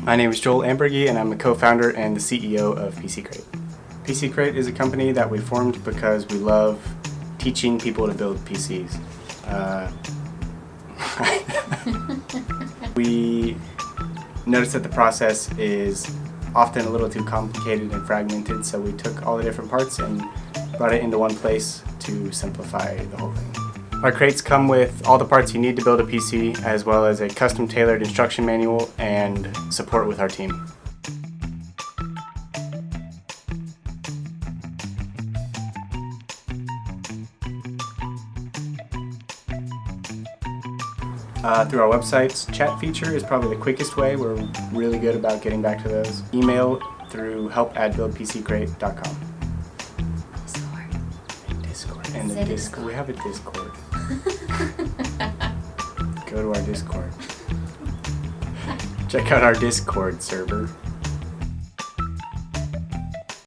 My name is Joel Ambergy, and I'm the co-founder and the CEO of PC Crate. PC Crate is a company that we formed because we love teaching people to build PCs. We noticed that the process is often a little too complicated and fragmented, so we took all the different parts and brought it into one place to simplify the whole thing. Our crates come with all the parts you need to build a PC, as well as a custom tailored instruction manual and support with our team. Through our website's chat feature is probably the quickest way. We're really good about getting back to those. Email through help@buildpccrate.com. Discord. And the Discord. We have a Discord. Go to our Discord. Check out our Discord server.